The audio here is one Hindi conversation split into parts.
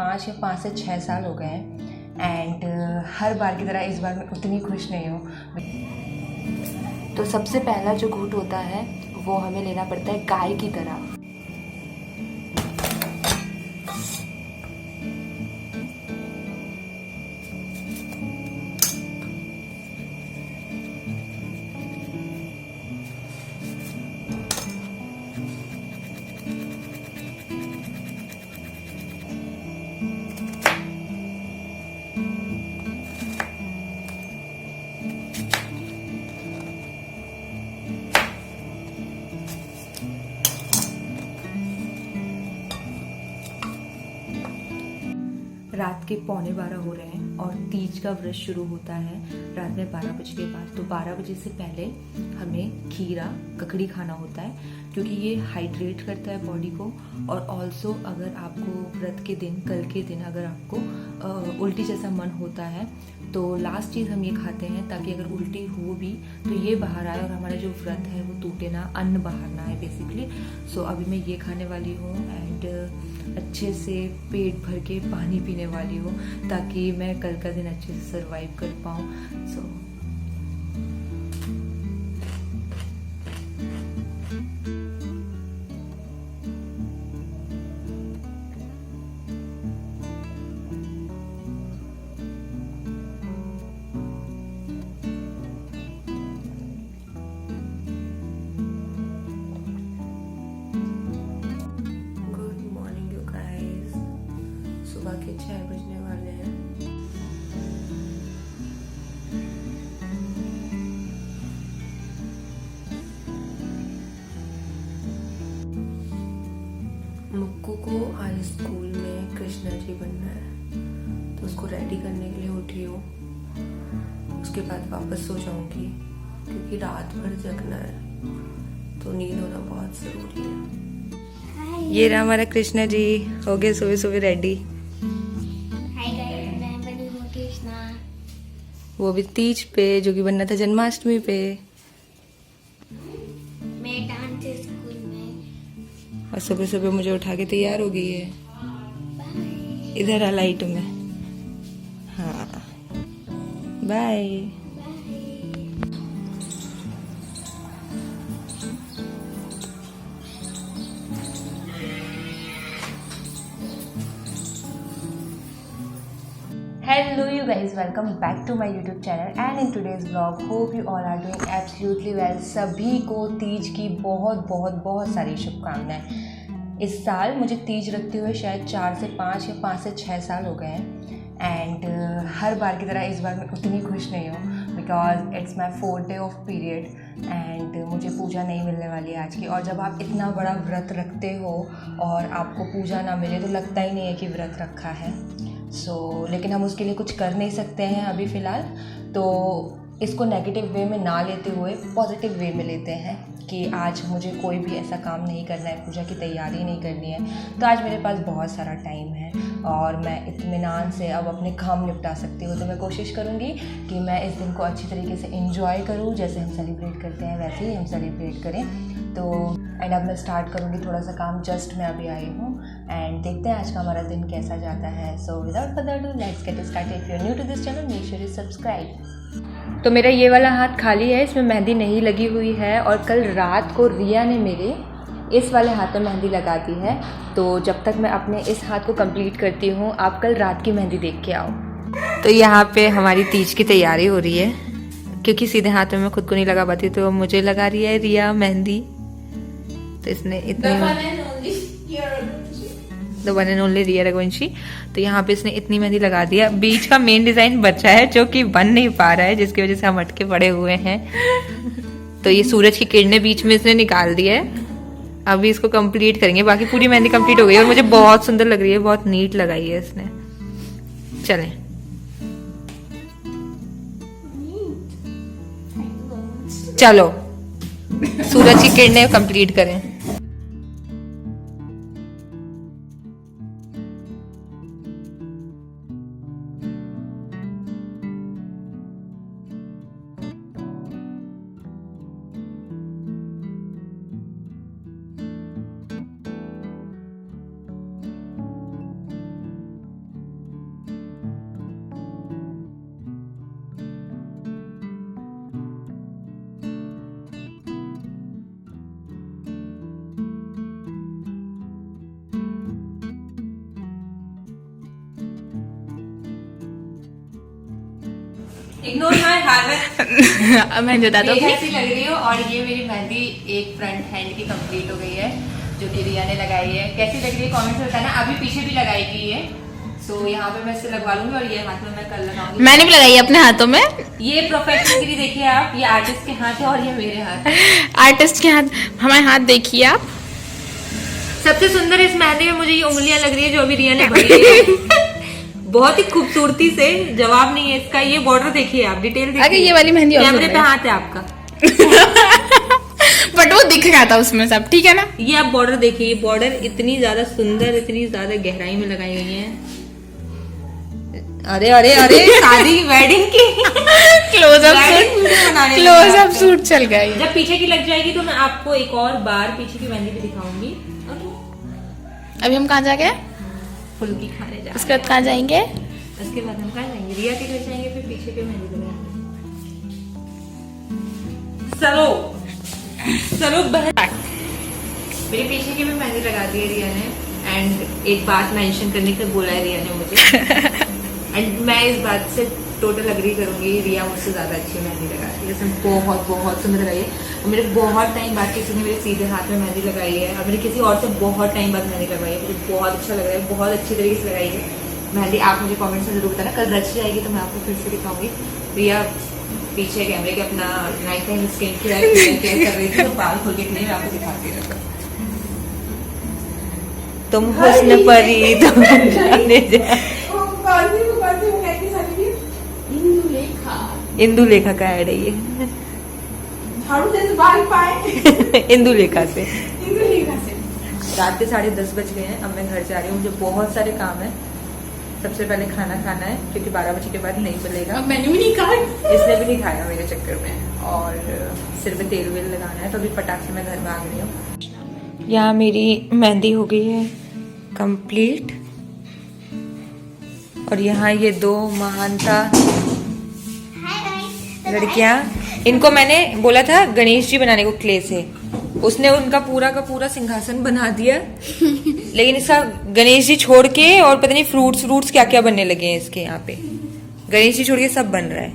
5 या 5 से 6 साल हो गए हैं एंड हर बार की तरह इस बार मैं उतनी खुश नहीं हूँ। तो सबसे पहला जो घूंट होता है वो हमें लेना पड़ता है गाय की तरह। रात के 11:15 हो रहे हैं और तीज का व्रत शुरू होता है रात में 12 बजे के बाद। तो 12 बजे से पहले हमें खीरा ककड़ी खाना होता है क्योंकि ये हाइड्रेट करता है बॉडी को। और ऑल्सो अगर आपको व्रत के दिन, कल के दिन अगर आपको उल्टी जैसा मन होता है तो लास्ट चीज़ हम ये खाते हैं ताकि अगर उल्टी हो भी तो ये बाहर आए और हमारा जो व्रत है वो टूटे ना, अन्न बाहर ना आए बेसिकली। सो अभी मैं ये खाने वाली हूँ एंड अच्छे से पेट भर के पानी पीने वाली हूँ ताकि मैं कल का दिन अच्छे से सरवाइव कर पाऊँ। सो सुबह के 6 बजने वाले हैं। मुक्कू को आज स्कूल में कृष्णा जी बनना है तो उसको रेडी करने के लिए उठी हूँ। उसके बाद वापस सो जाऊंगी क्योंकि रात भर जगना है तो नींद होना बहुत जरूरी है। ये रहा हमारा कृष्णा जी, हो गए सुबह सुबह रेडी। वो भी तीज पे, जो कि बनना था जन्माष्टमी पे। मैं डांस स्कूल में और सुबह सुबह मुझे उठा के तैयार हो गई है। इधर आ लाइट में। हाँ bye. Hello you guys, welcome back to my YouTube channel and in today's vlog hope you all are doing absolutely well। सभी को तीज की बहुत बहुत बहुत सारी शुभकामनाएं। इस साल मुझे तीज रखते हुए शायद 4 से 5 या 5 से 6 साल हो गए हैं एंड हर बार की तरह इस बार मैं उतनी खुश नहीं हूँ because it's my 4th day of period and मुझे पूजा नहीं मिलने वाली है आज की। और जब आप इतना बड़ा व्रत रखते हो और आपको पूजा ना मिले तो लगता ही नहीं है कि व्रत रखा है। लेकिन हम उसके लिए कुछ कर नहीं सकते हैं अभी फ़िलहाल। तो इसको नेगेटिव वे में ना लेते हुए पॉजिटिव वे में लेते हैं कि आज मुझे कोई भी ऐसा काम नहीं करना है, पूजा की तैयारी नहीं करनी है। तो आज मेरे पास बहुत सारा टाइम है और मैं इत्मीनान से अब अपने काम निपटा सकती हूँ। तो मैं कोशिश करूँगी कि मैं इस दिन को अच्छी तरीके से एंजॉय करूँ, जैसे हम सेलिब्रेट करते हैं वैसे ही हम सेलिब्रेट करें। तो एंड अब मैं स्टार्ट करूँगी थोड़ा सा काम। जस्ट मैं अभी आई हूँ एंड देखते हैं आज का हमारा दिन कैसा जाता है। So without further do let's get started. If you are new to this channel make sure you subscribe. तो मेरा ये वाला हाथ खाली है, इसमें मेहंदी नहीं लगी हुई है और कल रात को रिया ने मेरे इस वाले हाथ में मेहंदी लगा दी है। तो जब तक मैं अपने इस हाथ को कंप्लीट करती हूँ आप कल रात की मेहंदी देख के आओ। तो यहाँ पे हमारी तीज की तैयारी हो रही है क्योंकि सीधे हाथ में मैं खुद को नहीं लगा पाती तो मुझे लगा रही है रिया मेहंदी। तो इसने इतनी द वन एंड ओनली रिया रघुवंशी। तो यहाँ पे इसने इतनी मेहंदी लगा दिया। बीच का मेन डिजाइन बचा है जो कि बन नहीं पा रहा है जिसकी वजह से हम अटके पड़े हुए हैं। तो ये सूरज की किरणें बीच में इसने निकाल दी है। अभी इसको कंप्लीट करेंगे, बाकी पूरी मेहंदी कंप्लीट हो गई और मुझे बहुत सुंदर लग रही है, बहुत नीट लगाई है इसने। चलें चलो सूरज की किरणें कंप्लीट करें। इग्नोर माय हालत। मैं बता दूँ कैसी लग रही हो। और ये मेरी मेहंदी एक फ्रंट हैंड की कंप्लीट हो गई है जो कि रिया ने लगाई है। कैसी लग रही है कमेंट में बताना। अभी पीछे भी लगाएगी ये, सो यहाँ पे मैं इसे लगवा लूंगी और ये हाथ में मैं कल लगाऊंगी। मैंने भी लगाई है अपने हाथों में। ये प्रोफेशनली देखिए आप, ये आर्टिस्ट के हाथ है और ये मेरे हाथ। आर्टिस्ट के हाथ, हमारे हाथ देखिए आप। सबसे सुंदर इस मेहंदी में मुझे ये उंगलियां लग रही है जो अभी रिया ने भरी है। बहुत ही खूबसूरती से, जवाब नहीं है इसका। ये बॉर्डर देखिए आप, डिटेल देखिए। अगर ये वाली मेहंदी कैमरे पे हाथ है आपका। बट वो दिख रहा था उसमें सब, ठीक है ना। ये आप बॉर्डर देखिए, ये बॉर्डर इतनी ज्यादा सुंदर, इतनी ज्यादा गहराई में लगाई गई है। अरे अरे अरे शादी वेडिंग की क्लोजअप शूट चल गया ये। जब पीछे की लग जाएगी तो मैं आपको एक और बार पीछे की मेहंदी भी दिखाऊंगी। अभी हम कहाँ जा गए? फुल्की खाने जा। उसके बाद कहाँ जाएंगे? उसके बाद हम कहाँ जाएंगे? रिया के घर जाएंगे, फिर पीछे पे मेहंदी लगाएंगे। चलो चलो बहन, मेरे पीछे की भी मेहंदी लगा दी है रिया ने। एंड एक बात मेंशन करने को बोला है रिया ने मुझे। एंड मैं इस बात से टोटल अग्री करूंगी, रिया मुझसे ज्यादा अच्छी मेहंदी लगाती है। इसमें बहुत बहुत सुंदर लगाई है। और मेरे बहुत टाइम बाद किसी ने मेरे सीधे हाथ में मेहंदी लगाई है और मैंने किसी और से बहुत टाइम बाद मेहंदी लगाई है। मुझे बहुत अच्छा लग रहा है, बहुत अच्छी तरीके से लगाई है मेहंदी। आप मुझे कमेंट्स में जरूर बताना। कल रच जाएगी तो मैं आपको फिर से दिखाऊंगी। रिया पीछे कैमरे के अपना नाइट टाइम स्किन केयर कर रही थी, तो बाल खोल के नहीं मैं आपको दिखाती रहता। तुम हुस्न परी तुम जाने जा। इंदु लेखा का ऐड है ये। इंदु लेखा से। रात के 10:30 बज गए हैं। अब मैं घर जा रही हूँ, मुझे बहुत सारे काम है। सबसे पहले खाना खाना है क्योंकि 12 बजे के बाद नहीं मिलेगा। मैंने भी नहीं खाया, इसने भी नहीं खाया मेरे चक्कर में। और सिर पे तेल वेल लगाना है, तो अभी पटाख से मैं घर में आ गई हूँ। यहाँ मेरी मेहंदी हो गई है कंप्लीट। और यहाँ ये 2 महानता लड़कियां, इनको मैंने बोला था गणेश जी बनाने को क्ले से, उसने उनका पूरा का पूरा सिंहासन बना दिया। लेकिन इसका गणेश जी छोड़ के और पता नहीं फ्रूट्स क्या क्या बनने लगे हैं इसके यहाँ पे। गणेश जी छोड़ के सब बन रहा है।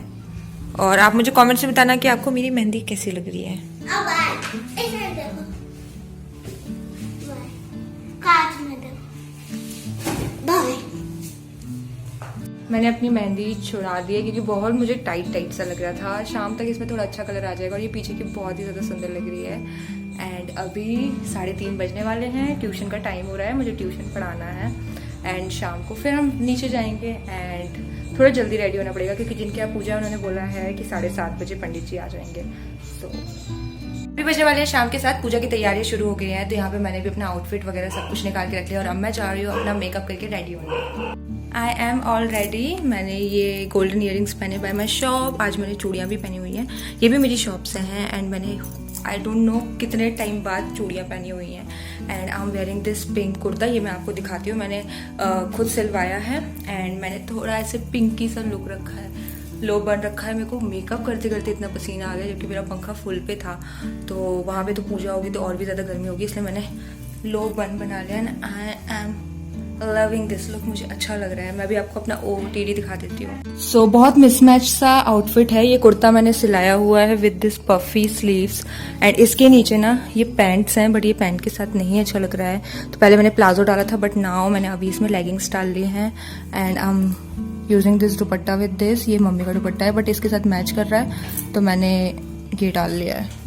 और आप मुझे कमेंट्स में बताना कि आपको मेरी मेहंदी कैसी लग रही है। मैंने अपनी मेहंदी छुड़ा दी है क्योंकि बहुत मुझे टाइट सा लग रहा था। शाम तक इसमें थोड़ा अच्छा कलर आ जाएगा। और ये पीछे की बहुत ही ज़्यादा सुंदर लग रही है। एंड अभी 3:30 बजने वाले हैं, ट्यूशन का टाइम हो रहा है, मुझे ट्यूशन पढ़ाना है। एंड शाम को फिर हम नीचे जाएंगे। एंड थोड़ा जल्दी रेडी होना पड़ेगा क्योंकि जिनके यहाँ पूजा उन्होंने बोला है कि 7:30 बजे पंडित जी आ जाएंगे। तो अभी बजने वाले हैं शाम के 7। पूजा की तैयारियां शुरू हो गई हैं। तो यहाँ पे मैंने भी अपना आउटफिट वगैरह सब कुछ निकाल के रख लिया। और अब मैं जा रही हूँ अपना मेकअप करके रेडी होने। I am all ready. मैंने ये गोल्डन ईयरिंग्स पहने बाय माई शॉप। आज मैंने चूड़ियाँ भी पहनी हुई हैं, ये भी मेरी शॉप से हैं। एंड मैंने आई डोंट नो कितने टाइम बाद चूड़ियाँ पहनी हुई हैं। And I am wearing this pink kurta. ये मैं आपको दिखाती हूँ, मैंने खुद सिलवाया है। एंड मैंने थोड़ा ऐसे पिंकी सा लुक रखा है, लो बन रखा है। मेरे को मेकअप करते करते इतना पसीना आ गया जबकि मेरा पंखा फुल पे था। तो वहाँ पे तो पूजा होगी तो और भी ज़्यादा गर्मी होगी, इसलिए मैंने लो बन बना लिया। And I am loving this look, मुझे अच्छा लग रहा है। मैं भी आपको अपना OOTD दिखा देती हूँ। सो बहुत मिसमैच सा आउटफिट है। ये कुर्ता मैंने सिलाया हुआ है with this puffy sleeves. And इसके नीचे ना ये पैंट्स हैं, बट ये पैंट के साथ नहीं अच्छा लग रहा है। तो पहले मैंने प्लाजो डाला था, बट नाउ मैंने अभी इसमें लेगिंग्स डाल लिए हैं। And I am using this dupatta with this. ये मम्मी का दुपट्टा है बट इसके साथ मैच कर रहा है, तो मैंने ये डाल लिया है।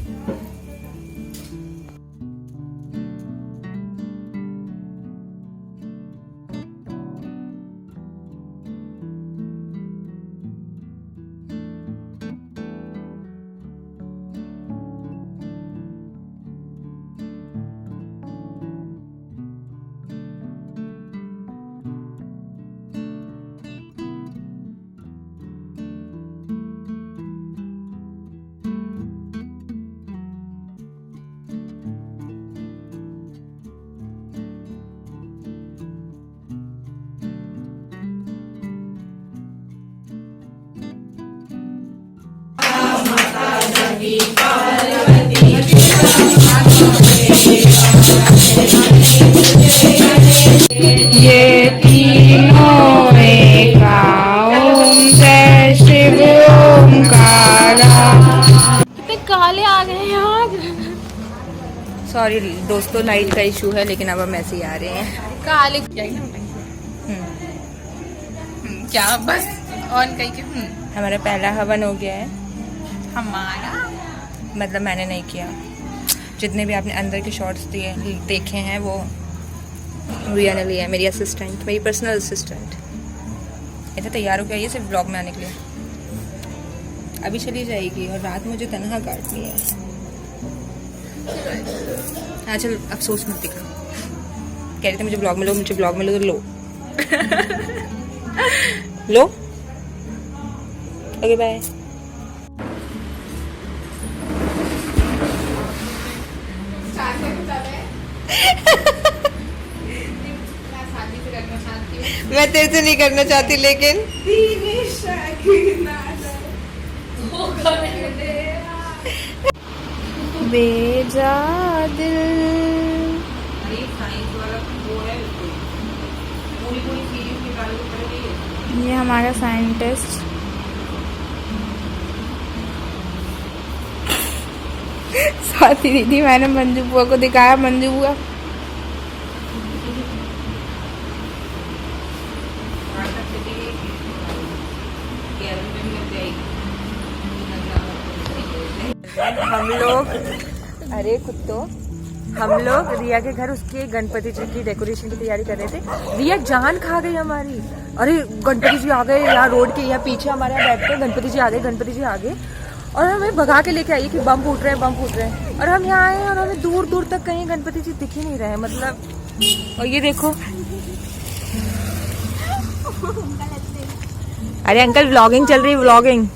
ये तीनों एक ओम जय शिव सॉरी दोस्तों, लाइट का इशू है, लेकिन अब हम ऐसे ही आ रहे हैं। काले क्या बस ऑन कहीं के हमारा पहला हवन हो गया है। हमारा मतलब मैंने नहीं किया, जितने भी आपने अंदर के शॉट्स देखे हैं वो रिया ने लिया है, मेरी असिस्टेंट, मेरी पर्सनल असिस्टेंट। ऐसा तैयार हो गया ये सिर्फ ब्लॉग में आने के लिए। अभी चली जाएगी और रात मुझे तनहा काटनी है। हाँ चल, अफसोस मत दिखा। कह रहे थे मुझे ब्लॉग में लो, मुझे ब्लॉग में लो, तो लो। लो, ओके बाय। मैं तेरे से नहीं करना चाहती, लेकिन बेजा दिल। ये हमारा साइंटिस्ट स्वाति दीदी, मैंने मंजू बुआ को दिखाया। मंजू बुआ हम लोग, अरे कुत्तों, हम लोग रिया के घर उसके गणपति जी की डेकोरेशन की तैयारी कर रहे थे। रिया जान खा गई हमारी। अरे गणपति जी आ गए, यहाँ रोड के यहाँ पीछे हमारे यहाँ बैठते हैं, गणपति जी आ गए, गणपति जी आ गए। और हमें भगा के लेके आई कि बम फूट रहे हैं, बम फूट रहे हैं। और हम यहाँ आए और हमें दूर दूर तक कहीं गणपति जी दिख ही नहीं रहे, मतलब। और ये देखो, अरे अंकल व्लॉगिंग चल रही है, व्लॉगिंग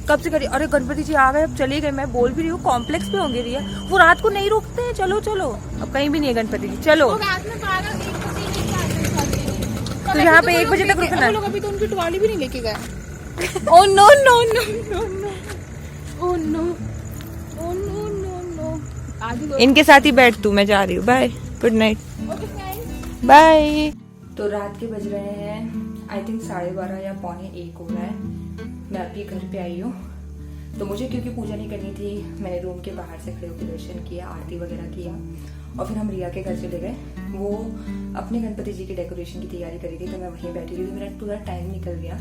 कब से करी। अरे गणपति जी आ गए, अब चले गए। मैं बोल भी रही हूँ कॉम्प्लेक्स पे होंगे रिया, वो रात को नहीं रुकते हैं। चलो चलो, अब कहीं भी नहीं है गणपति जी, चलो। तो यहाँ पे 1 बजे तक रुकना। लोग अभी तो उनकी ट्रॉली भी नहीं लेके गए। Oh no no no no no, oh no, oh no no no. इनके साथ ही बैठ तू, मैं जा रही हूँ, बाय, गुड नाइट, बाय। तो रात के बज रहे हैं आई थिंक 12:30 या 12:45 हो रहा है। मैं अभी घर पे आई हूँ। तो मुझे क्योंकि पूजा नहीं करनी थी, मैंने रूम के बाहर से खड़े होकर दर्शन किया, आरती वगैरह किया, और फिर हम रिया के घर चले गए। वो अपने गणपति जी की डेकोरेशन की तैयारी करी थी, तो मैं वहीं बैठी रही थी। मेरा पूरा टाइम निकल गया।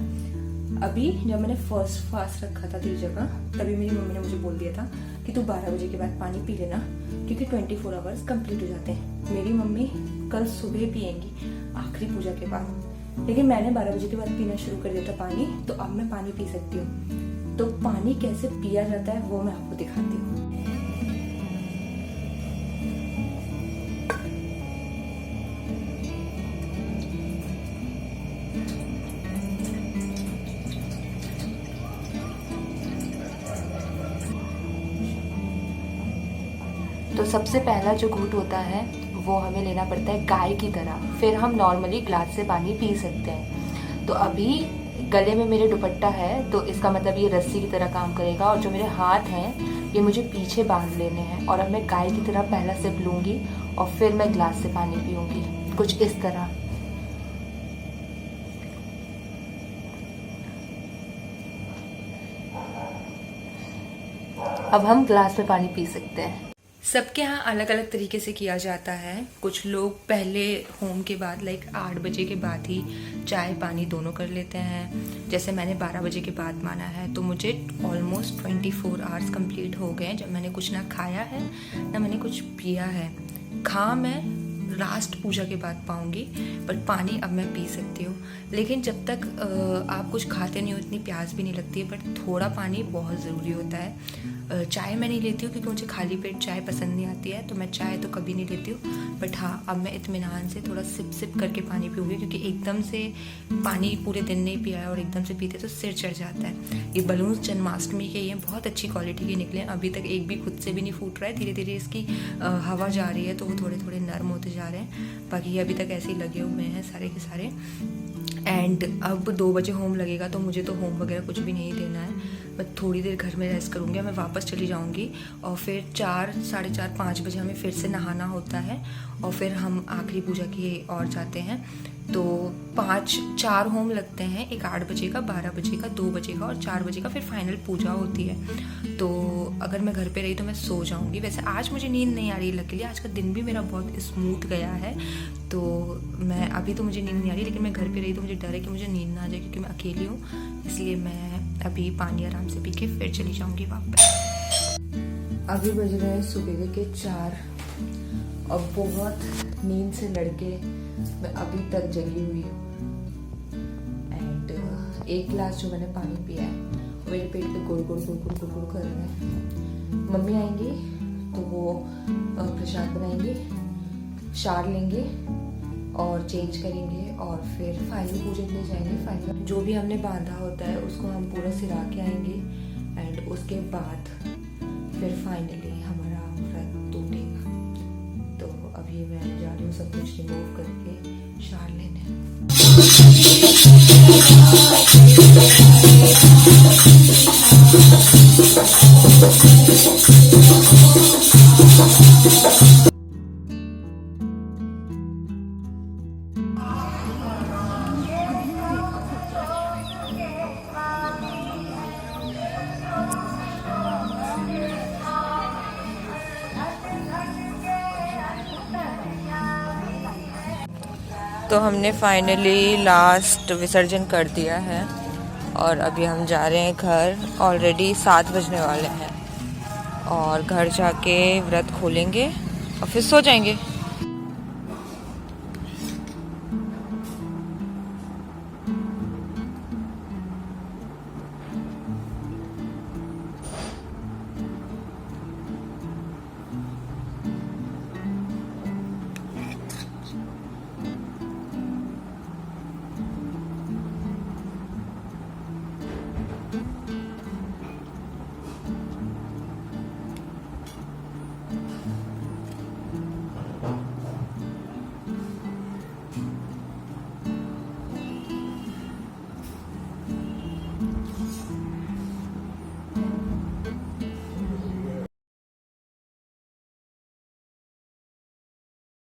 अभी जब मैंने फर्स्ट फास्ट रखा था 3 जगह, तभी मेरी मम्मी ने मुझे बोल दिया था कि तू 12 बजे के बाद पानी पी लेना, क्योंकि 24 आवर्स कंप्लीट हो जाते हैं। मेरी मम्मी कल सुबह पियेंगी आखिरी पूजा के बाद, लेकिन मैंने 12 बजे के बाद पीना शुरू कर दिया था पानी, तो अब मैं पानी पी सकती हूँ। तो पानी कैसे पिया जाता है वो मैं आपको दिखाती हूँ। तो सबसे पहला जो घूंट होता है वो हमें लेना पड़ता है गाय की तरह, फिर हम नॉर्मली ग्लास से पानी पी सकते हैं। तो अभी गले में मेरे दुपट्टा है, तो इसका मतलब ये रस्सी की तरह काम करेगा, और जो मेरे हाथ हैं ये मुझे पीछे बांध लेने हैं। और अब मैं गाय की तरह पहला सिप लूँगी और फिर मैं ग्लास से पानी पीऊँगी, कुछ इस तरह। अब हम ग्लास में पानी पी सकते हैं। सबके यहाँ अलग अलग तरीके से किया जाता है। कुछ लोग पहले होम के बाद लाइक 8 बजे के बाद ही चाय पानी दोनों कर लेते हैं। जैसे मैंने 12 बजे के बाद माना है, तो मुझे ऑलमोस्ट 24 आवर्स कंप्लीट हो गए जब मैंने कुछ ना खाया है ना मैंने कुछ पिया है। खा मैं लास्ट पूजा के बाद पाऊंगी, पर पानी अब मैं पी सकती हूँ। लेकिन जब तक आप कुछ खाते नहीं हो, इतनी प्यास भी नहीं लगती है, बट थोड़ा पानी बहुत ज़रूरी होता है। चाय मैं नहीं लेती हूँ क्योंकि मुझे खाली पेट चाय पसंद नहीं आती है, तो मैं चाय तो कभी नहीं लेती हूँ। बट हाँ, अब मैं इत्मीनान से थोड़ा सिप सिप करके पानी पीऊँगी, क्योंकि एकदम से पानी पूरे दिन नहीं पिया है और एकदम से पीते तो सिर चढ़ जाता है। ये बलून्स जन्माष्टमी के ये बहुत अच्छी क्वालिटी के निकले हैं, अभी तक एक भी खुद से भी नहीं फूट रहा है। धीरे धीरे इसकी हवा जा रही है तो वो थोड़े थोड़े नरम होते जा रहे हैं। बाकी ये अभी तक ऐसे ही लगे हुए हैं सारे के सारे। एंड अब 2 बजे होम लगेगा, तो मुझे तो होम वगैरह कुछ भी नहीं देना है। मैं थोड़ी देर घर में रेस्ट करूँगी, मैं वापस चली जाऊँगी और फिर 4, साढ़े 4, 5 बजे हमें फिर से नहाना होता है और फिर हम आखिरी पूजा की ओर जाते हैं। तो 4 होम लगते हैं, एक 8 बजे का, 12 बजे का, 2 बजे का और 4 बजे का, फिर फाइनल पूजा होती है। तो अगर मैं घर पे रही तो मैं सो जाऊंगी। वैसे आज मुझे नींद नहीं आ रही, लकीली आज का दिन भी मेरा बहुत स्मूथ गया है। तो मैं अभी तो मुझे नींद नहीं आ रही, लेकिन मैं घर पे रही तो मुझे डर है कि मुझे नींद ना आ जाए, क्योंकि मैं अकेली हूँ। इसलिए मैं अभी पानी आराम से पी के फिर चली जाऊँगी वापस। अभी बज रहे हैं सुबह के 4 और बहुत नींद से लड़के मैं अभी तक जगी हुई हूँ। एंड एक गिलास जो मैंने पानी पिया है वो मेरे पेट पे गुड़ गुड़ गुड़ गुड़ गुड़ गुड़ कर रहा है। मम्मी आएंगी तो वो प्रसाद बनाएंगे, शार लेंगे और चेंज करेंगे और फिर फाइनल पूजन ले जाएंगे। फाइनल जो भी हमने बांधा होता है उसको हम पूरा सिरा के आएंगे एंड उसके बाद फिर फाइनली हमारा व्रत टूटेगा। तो अभी मैं जा रही हूँ सब कुछ रिमूव करके शार लेने। तो हमने फाइनली लास्ट विसर्जन कर दिया है और अभी हम जा रहे हैं घर। ऑलरेडी 7 बजने वाले हैं और घर जाके व्रत खोलेंगे और फिर सो जाएंगे।